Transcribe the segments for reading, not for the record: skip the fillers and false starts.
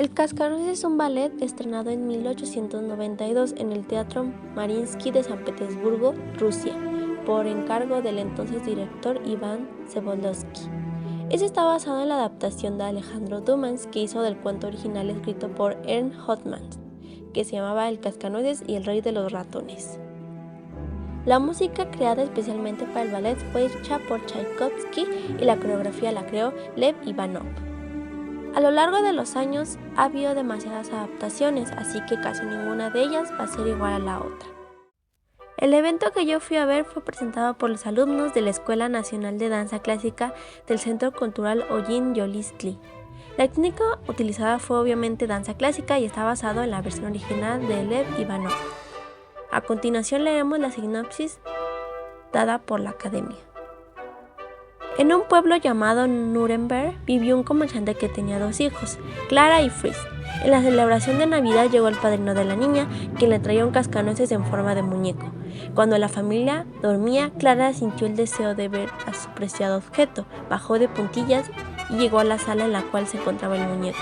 El Cascanueces es un ballet estrenado en 1892 en el Teatro Mariinsky de San Petersburgo, Rusia, por encargo del entonces director Iván Cebulski. Este está basado en la adaptación de Alejandro Dumas que hizo del cuento original escrito por Ernst Hauptmann, que se llamaba El Cascanueces y el Rey de los Ratones. La música creada especialmente para el ballet fue hecha por Tchaikovsky y la coreografía la creó Lev Ivanov. A lo largo de los años ha habido demasiadas adaptaciones, así que casi ninguna de ellas va a ser igual a la otra. El evento que yo fui a ver fue presentado por los alumnos de la Escuela Nacional de Danza Clásica del Centro Cultural Olin Yolistli. La técnica utilizada fue obviamente danza clásica y está basado en la versión original de Lev Ivanov. A continuación leeremos la sinopsis dada por la Academia. En un pueblo llamado Nuremberg vivió un comerciante que tenía 2 hijos, Clara y Fritz. En la celebración de Navidad llegó el padrino de la niña, quien le traía un cascanueces en forma de muñeco. Cuando la familia dormía, Clara sintió el deseo de ver a su preciado objeto, bajó de puntillas y llegó a la sala en la cual se encontraba el muñeco.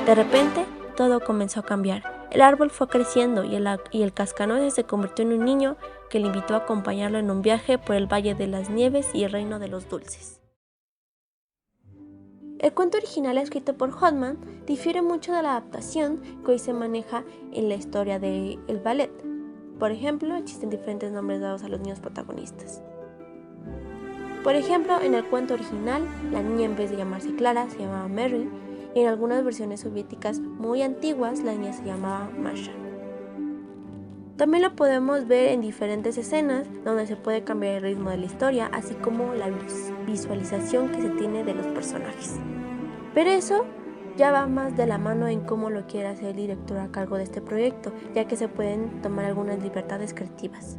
De repente, todo comenzó a cambiar. El árbol fue creciendo y el cascanueces se convirtió en un niño que le invitó a acompañarlo en un viaje por el Valle de las Nieves y el Reino de los Dulces. El cuento original escrito por Hauptmann difiere mucho de la adaptación que hoy se maneja en la historia del ballet. Por ejemplo, existen diferentes nombres dados a los niños protagonistas. Por ejemplo, en el cuento original, la niña en vez de llamarse Clara se llamaba Mary, y en algunas versiones soviéticas muy antiguas la niña se llamaba Masha. También lo podemos ver en diferentes escenas donde se puede cambiar el ritmo de la historia, así como la visualización que se tiene de los personajes. Pero eso ya va más de la mano en cómo lo quiere hacer el director a cargo de este proyecto, ya que se pueden tomar algunas libertades creativas.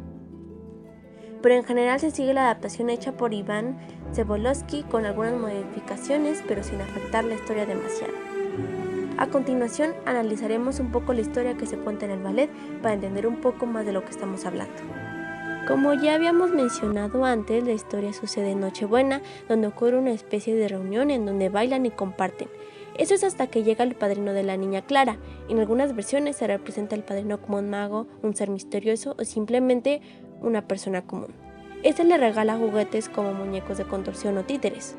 Pero en general se sigue la adaptación hecha por Iván Cebulski con algunas modificaciones, pero sin afectar la historia demasiado. A continuación analizaremos un poco la historia que se cuenta en el ballet para entender un poco más de lo que estamos hablando. Como ya habíamos mencionado antes, la historia sucede en Nochebuena, donde ocurre una especie de reunión en donde bailan y comparten. Eso es hasta que llega el padrino de la niña Clara. En algunas versiones se representa al padrino como un mago, un ser misterioso o simplemente una persona común. Este le regala juguetes como muñecos de contorsión o títeres.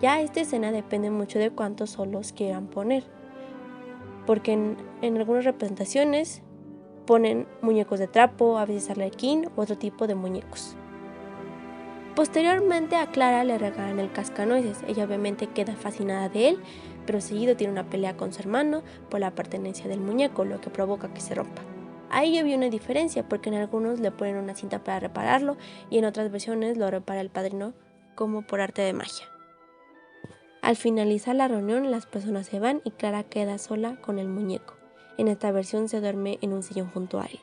Ya esta escena depende mucho de cuántos solos quieran poner, porque en algunas representaciones ponen muñecos de trapo, a veces arlequín u otro tipo de muñecos. Posteriormente a Clara le regalan el cascanueces. Ella obviamente queda fascinada de él, pero seguido tiene una pelea con su hermano por la pertenencia del muñeco, lo que provoca que se rompa. Ahí yo vi una diferencia, porque en algunos le ponen una cinta para repararlo y en otras versiones lo repara el padrino como por arte de magia. Al finalizar la reunión, las personas se van y Clara queda sola con el muñeco. En esta versión se duerme en un sillón junto a él.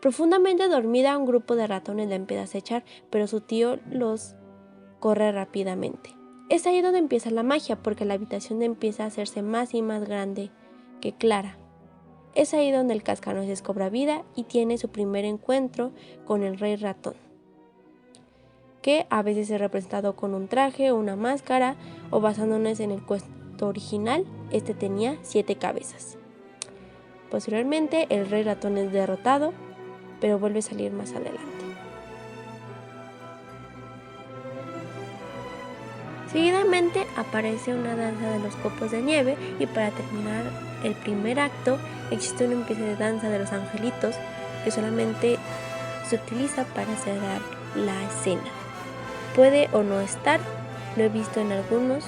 Profundamente dormida, un grupo de ratones la empieza a acechar, pero su tío los corre rápidamente. Es ahí donde empieza la magia, porque la habitación empieza a hacerse más y más grande que Clara. Es ahí donde el cascanueces cobra vida y tiene su primer encuentro con el rey ratón, que a veces es representado con un traje o una máscara, o basándonos en el cuento original, este tenía 7 cabezas. Posteriormente el rey ratón es derrotado, pero vuelve a salir más adelante. Seguidamente aparece una danza de los copos de nieve y para terminar el primer acto existe una especie de danza de los angelitos que solamente se utiliza para cerrar la escena. Puede o no estar, lo he visto en algunos,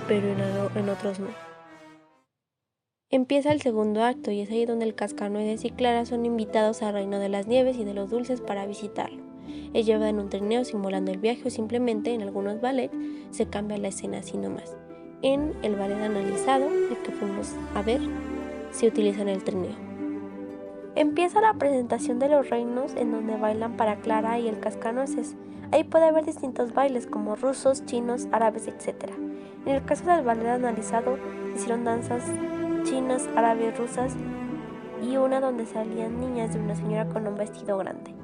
pero en otros no. Empieza el segundo acto y es ahí donde el cascanueces y Clara son invitados al reino de las nieves y de los dulces para visitarlo. Es llevado en un trineo simulando el viaje o simplemente en algunos ballets se cambia la escena así nomás. En el ballet analizado, el que fuimos a ver, se utiliza en el trineo. Empieza la presentación de los reinos en donde bailan para Clara y el cascanueces. Ahí puede haber distintos bailes como rusos, chinos, árabes, etc. En el caso del ballet analizado, hicieron danzas chinas, árabes, rusas y una donde salían niñas de una señora con un vestido grande.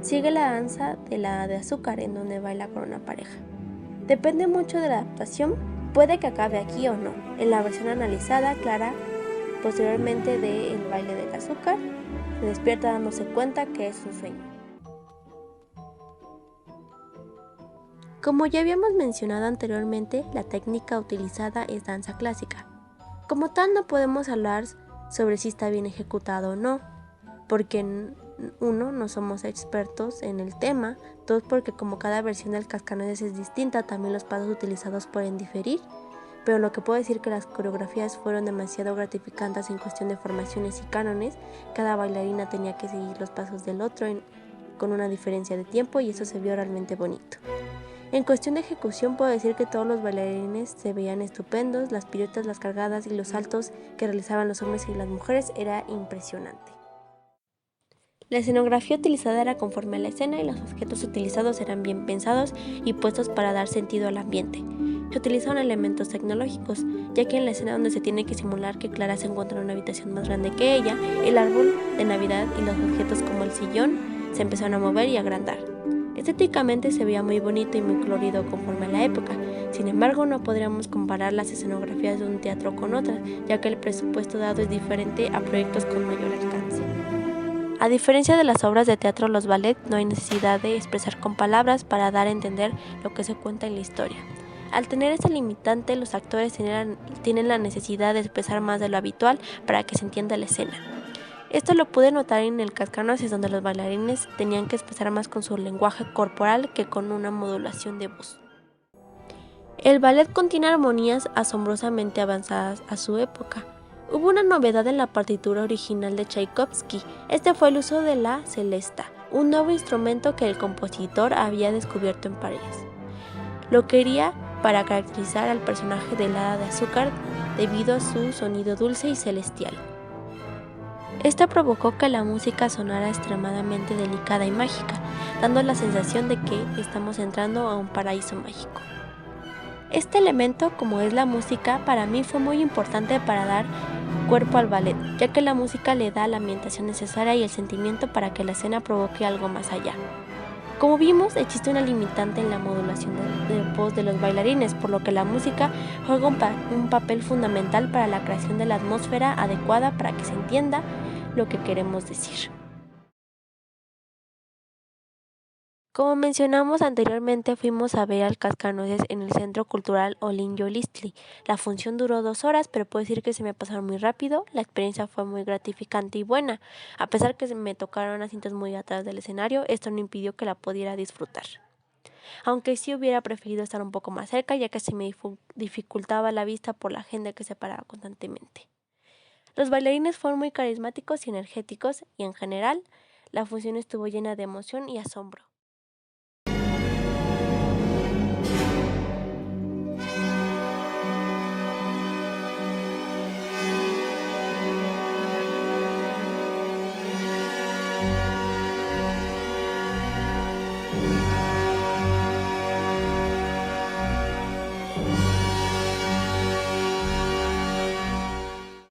Sigue la danza de la de azúcar en donde baila con una pareja. Depende mucho de la adaptación, Puede que acabe aquí o no. En la versión analizada, Clara, posteriormente de El baile del azúcar, se despierta dándose cuenta que es un sueño. Como ya habíamos mencionado anteriormente, la técnica utilizada es danza clásica. Como tal, no podemos hablar sobre si está bien ejecutado o no, porque uno, no somos expertos en el tema, dos, porque como cada versión del Cascanueces es distinta, también los pasos utilizados pueden diferir, pero lo que puedo decir que las coreografías fueron demasiado gratificantes en cuestión de formaciones y cánones. Cada bailarina tenía que seguir los pasos del otro con una diferencia de tiempo, y eso se vio realmente bonito. En cuestión de ejecución puedo decir que todos los bailarines se veían estupendos, las piruetas, las cargadas y los saltos que realizaban los hombres y las mujeres era impresionante. La escenografía utilizada era conforme a la escena y los objetos utilizados eran bien pensados y puestos para dar sentido al ambiente. Se utilizaron elementos tecnológicos, ya que en la escena donde se tiene que simular que Clara se encuentra en una habitación más grande que ella, el árbol de Navidad y los objetos como el sillón se empezaron a mover y agrandar. Estéticamente se veía muy bonito y muy colorido conforme a la época. Sin embargo, no podríamos comparar las escenografías de un teatro con otras, ya que el presupuesto dado es diferente a proyectos con mayor alcance. A diferencia de las obras de teatro, los ballets no hay necesidad de expresar con palabras para dar a entender lo que se cuenta en la historia. Al tener esta limitante, los actores tienen la necesidad de expresar más de lo habitual para que se entienda la escena. Esto lo pude notar en el Cascanueces, donde los bailarines tenían que expresar más con su lenguaje corporal que con una modulación de voz. El ballet contiene armonías asombrosamente avanzadas a su época. Hubo una novedad en la partitura original de Tchaikovsky. Este fue el uso de la celesta, un nuevo instrumento que el compositor había descubierto en París. Lo quería para caracterizar al personaje del hada de azúcar debido a su sonido dulce y celestial. Esto provocó que la música sonara extremadamente delicada y mágica, dando la sensación de que estamos entrando a un paraíso mágico. Este elemento, como es la música, para mí fue muy importante para dar cuerpo al ballet, ya que la música le da la ambientación necesaria y el sentimiento para que la escena provoque algo más allá. Como vimos, existe una limitante en la modulación de voz de los bailarines, por lo que la música juega un papel fundamental para la creación de la atmósfera adecuada para que se entienda lo que queremos decir. Como mencionamos anteriormente, fuimos a ver al Cascanueces en el Centro Cultural Olin-Yolistli. La función duró 2 horas, pero puedo decir que se me pasaron muy rápido. La experiencia fue muy gratificante y buena. A pesar que me tocaron asientos muy atrás del escenario, esto no impidió que la pudiera disfrutar. Aunque sí hubiera preferido estar un poco más cerca, ya que se me dificultaba la vista por la gente que se paraba constantemente. Los bailarines fueron muy carismáticos y energéticos, y en general, la función estuvo llena de emoción y asombro.